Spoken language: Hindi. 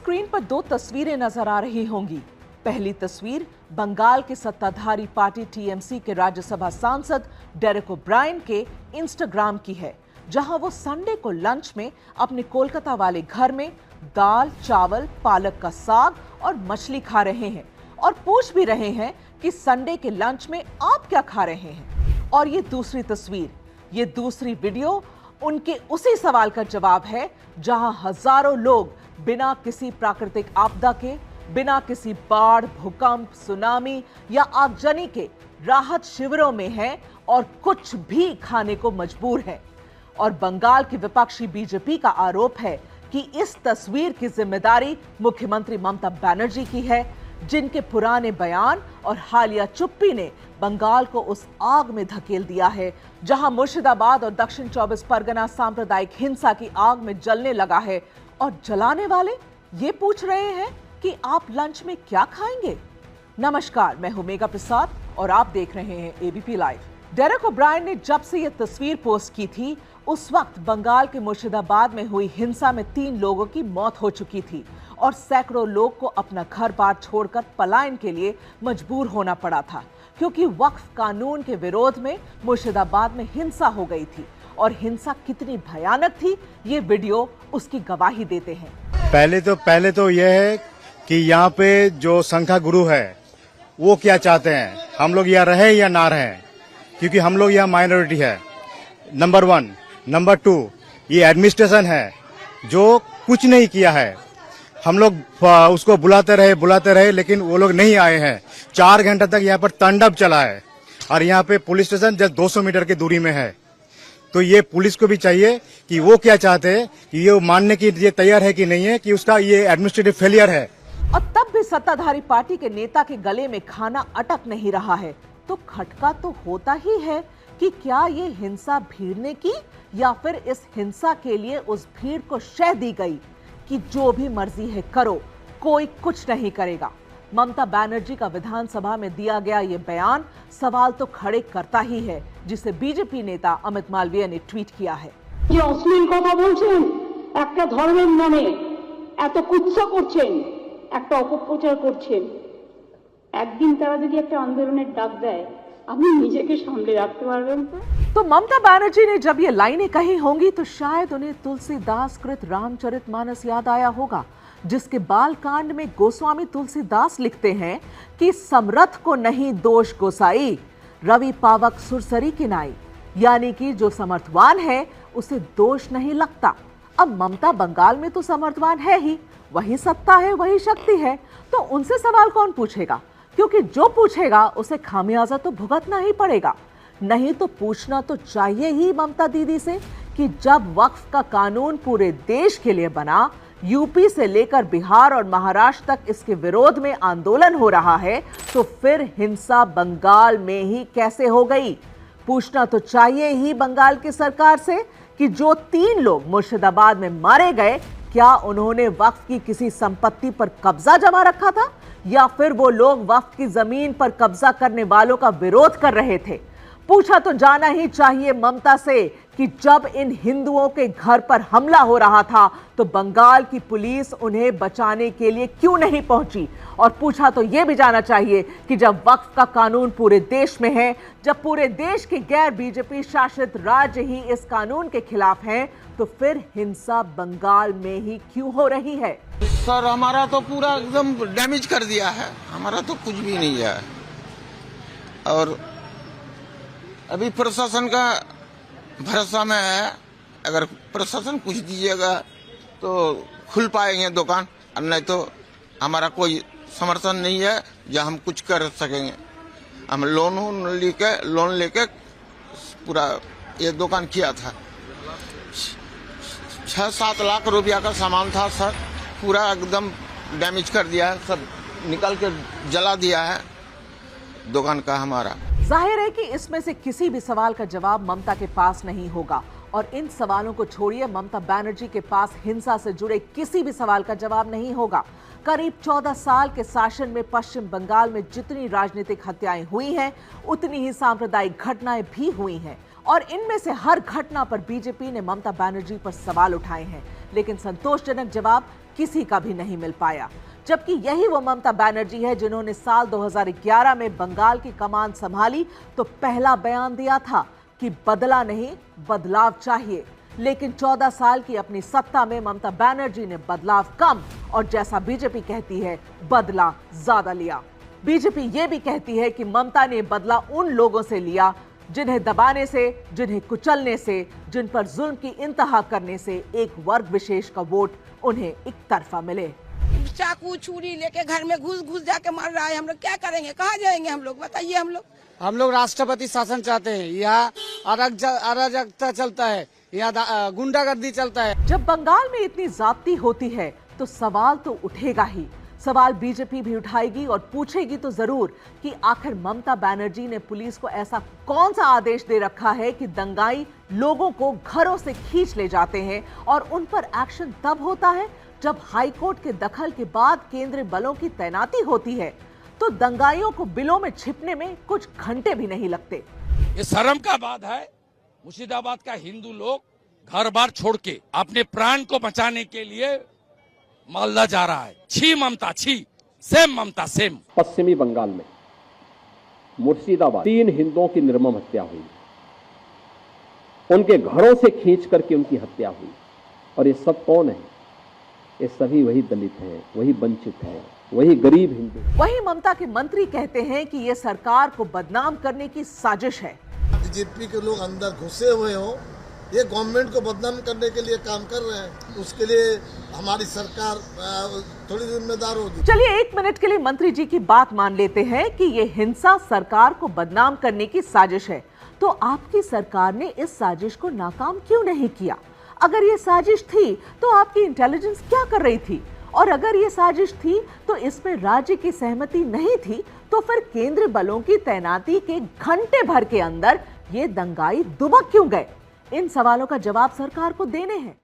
स्क्रीन पर दो तस्वीरें नजर आ रही होंगी। पहली तस्वीर बंगाल के सत्ताधारी पार्टी टीएमसी के राज्यसभा सांसद डेरेक ओब्रायन के इंस्टाग्राम की है, जहां वो संडे को लंच में अपने कोलकाता वाले घर में दाल, चावल, पालक का साग और मछली खा रहे हैं और पूछ भी रहे हैं कि संडे के लंच में आप क्या खा रहे हैं। और ये दूसरी तस्वीर, ये दूसरी वीडियो उनके उसी सवाल का जवाब है, जहां हजारों लोग बिना किसी प्राकृतिक आपदा के, बिना किसी बाढ़, भूकंप, सुनामी या आगजनी के राहत शिविरों में हैं और कुछ भी खाने को मजबूर हैं। और बंगाल की विपक्षी बीजेपी का आरोप है कि इस तस्वीर की जिम्मेदारी मुख्यमंत्री ममता बनर्जी की है, जिनके पुराने बयान और हालिया चुप्पी ने बंगाल को उस आग में धकेल दिया है, जहां मुर्शिदाबाद और दक्षिण 24 परगना सांप्रदायिक हिंसा की आग में जलने लगा है। और जलाने वाले ये पूछ रहे हैं कि आप लंच में क्या खाएंगे। नमस्कार, मैं हूं मेघा प्रसाद और आप देख रहे हैं एबीपी लाइव। डेरेक ओब्रायन ने जब से यह तस्वीर पोस्ट की थी, उस वक्त बंगाल के मुर्शिदाबाद में हुई हिंसा में 3 लोगों की मौत हो चुकी थी और सैकड़ों लोग को अपना घर बार छोड़कर पलायन के लिए मजबूर होना पड़ा था, क्योंकि वक्फ कानून के विरोध में मुर्शिदाबाद में हिंसा हो गई थी। और हिंसा कितनी भयानक थी, ये वीडियो उसकी गवाही देते हैं। पहले तो यह है कि यहाँ पे जो संख्या गुरु है वो क्या चाहते हैं, हम लोग यहाँ रहे या ना रहे, क्योंकि हम लोग यहाँ माइनॉरिटी है, नंबर 1। नंबर 2, ये एडमिनिस्ट्रेशन है जो कुछ नहीं किया है। हम लोग उसको बुलाते रहे लेकिन वो लोग नहीं आए हैं। 4 घंटे तक यहाँ पर तांडव चला है और यहाँ पे पुलिस स्टेशन जस्ट 200 मीटर की दूरी में है। तो ये पुलिस को भी चाहिए कि वो क्या चाहते हैं, कि ये मानने की ये तैयार है कि नहीं है कि उसका ये एडमिनिस्ट्रेटिव फेलियर है। और तब भी सत्ताधारी पार्टी के नेता के गले में खाना अटक नहीं रहा है, तो खटका तो होता ही है कि क्या ये हिंसा भीड़ ने की या फिर इस हिंसा के लिए उस भीड़ को शह दी गई कि जो भी मर्जी है करो, कोई कुछ नहीं करेगा। ममता बनर्जी का विधानसभा में दिया गया ये बयान सवाल तो खड़े करता ही है, जिसे बीजेपी नेता अमित मालवीय ने ट्वीट किया है। যে অশ্লীল কথা বলছেন, একটা ধর্মের নামে এত কুৎসা করছেন, একটা অপপ্রচার করছেন, একদিন তারা যদি একটা আন্দোলনের ডাক দেয়, আপনি নিজেকে সামলে রাখতে পারবেন तो ममता बनर्जी ने जब ये लाइनें कही होंगी तो शायद उन्हें तुलसीदास कृत रामचरितमानस याद आया होगा, जिसके बाल कांड में गोस्वामी तुलसीदास लिखते हैं कि समरथ को नहीं दोष गोसाई, रवि पावक सुरसरी किनाई, यानी कि जो समर्थवान है उसे दोष नहीं लगता। अब ममता बंगाल में तो समर्थवान है ही, वही सत्ता है, वही शक्ति है, तो उनसे सवाल कौन पूछेगा, क्योंकि जो पूछेगा उसे खामियाजा तो भुगतना ही पड़ेगा। नहीं तो पूछना तो चाहिए ही ममता दीदी से कि जब वक्फ का कानून पूरे देश के लिए बना, यूपी से लेकर बिहार और महाराष्ट्र तक इसके विरोध में आंदोलन हो रहा है, तो फिर हिंसा बंगाल में ही कैसे हो गई। पूछना तो चाहिए ही बंगाल की सरकार से कि जो 3 लोग मुर्शिदाबाद में मारे गए, क्या उन्होंने वक्फ की किसी संपत्ति पर कब्जा जमा रखा था या फिर वो लोग वक्फ की जमीन पर कब्जा करने वालों का विरोध कर रहे थे। पूछा तो जाना ही चाहिए ममता से कि जब इन हिंदुओं के घर पर हमला हो रहा था तो बंगाल की पुलिस उन्हें बचाने के लिए क्यों नहीं पहुंची। और पूछा तो यह भी जाना चाहिए कि जब वक्फ का कानून पूरे देश में है, जब पूरे देश के गैर बीजेपी शासित राज्य ही इस कानून के खिलाफ हैं, तो फिर हिंसा बंगाल में ही क्यों हो रही है। सर, हमारा तो पूरा एकदम डैमेज कर दिया है, हमारा तो कुछ भी नहीं है। और अभी प्रशासन का भरोसा में है, अगर प्रशासन कुछ दीजिएगा तो खुल पाएंगे दुकान, और नहीं तो हमारा कोई समर्थन नहीं है जो हम कुछ कर सकेंगे। हम लोन लेके पूरा ये दुकान किया था। 6-7 लाख रुपया का सामान था सर, पूरा एकदम डैमेज कर दिया है, सब निकल के जला दिया है दुकान का हमारा। जाहिर है कि इसमें से किसी भी सवाल का जवाब ममता के पास नहीं होगा, और इन सवालों को छोड़िए, ममता बनर्जी के पास हिंसा से जुड़े किसी भी सवाल का जवाब नहीं होगा। करीब 14 साल के शासन में पश्चिम बंगाल में जितनी राजनीतिक हत्याएं हुई हैं, उतनी ही सांप्रदायिक घटनाएं भी हुई हैं, और इनमें से हर घटना पर बीजेपी ने ममता बनर्जी पर सवाल उठाए हैं, लेकिन संतोषजनक जवाब किसी का भी नहीं मिल पाया। जबकि यही वो ममता बनर्जी है जिन्होंने साल 2011 में बंगाल की कमान संभाली तो पहला बयान दिया था कि बदला नहीं, बदलाव चाहिए। लेकिन 14 साल की अपनी सत्ता में ममता बनर्जी ने बदलाव कम और जैसा बीजेपी कहती है बदला ज्यादा लिया। बीजेपी ये भी कहती है कि ममता ने बदला उन लोगों से लिया जिन्हें दबाने से, जिन्हें कुचलने से, जिन पर जुल्म की इंतहा करने से एक वर्ग विशेष का वोट उन्हें एक तरफा मिले। चाकू छुरी लेके घर में घुस जाके मार रहा है। हम लोग क्या करेंगे, कहाँ जाएंगे हम लोग, बताइए। हम लोग राष्ट्रपति शासन चाहते हैं। यहाँ अराजकता चलता है, यहाँ गुंडागर्दी चलता है। जब बंगाल में इतनी जाती होती है तो सवाल तो उठेगा ही। सवाल बीजेपी भी उठाएगी और पूछेगी तो जरूर कि आखिर ममता बनर्जी ने पुलिस को ऐसा कौन सा आदेश दे रखा है कि दंगाई लोगों को घरों से खींच ले जाते हैं और उन पर एक्शन तब होता है जब हाईकोर्ट के दखल के बाद केंद्रीय बलों की तैनाती होती है। तो दंगाइयों को बिलों में छिपने में कुछ घंटे भी नहीं लगते। ये शर्म का बात है, मुर्शिदाबाद का हिंदू लोग घर बार छोड़ के अपने प्राण को बचाने के लिए मालदा जा रहा है। छी ममता छी, सेम ममता सेम। पश्चिमी बंगाल में मुर्शिदाबाद 3 हिंदुओं की निर्मम हत्या हुई, उनके घरों से खींच करके उनकी हत्या हुई। और ये सब कौन है? ये सभी वही दलित हैं, वही वंचित हैं, वही गरीब हिंदू। वही ममता के मंत्री कहते हैं कि ये सरकार को बदनाम करने की साजिश है। बीजेपी के लोग अंदर घुसे हुए हो, ये गवर्नमेंट को बदनाम करने के लिए काम कर रहे हैं। उसके लिए हमारी सरकार थोड़ी जिम्मेदार होगी। चलिए 1 मिनट के लिए मंत्री जी की बात मान लेते हैं कि ये हिंसा सरकार को बदनाम करने की साजिश है। तो आपकी सरकार ने इस साजिश को नाकाम क्यों नहीं किया? अगर ये साजिश थी तो आपकी इंटेलिजेंस क्या कर रही थी? और अगर ये साजिश थी तो इसमें राज्य की सहमति नहीं थी तो फिर केंद्रीय बलों की तैनाती के घंटे भर के अंदर ये दंगाई दुबक क्यों गए? इन सवालों का जवाब सरकार को देने हैं।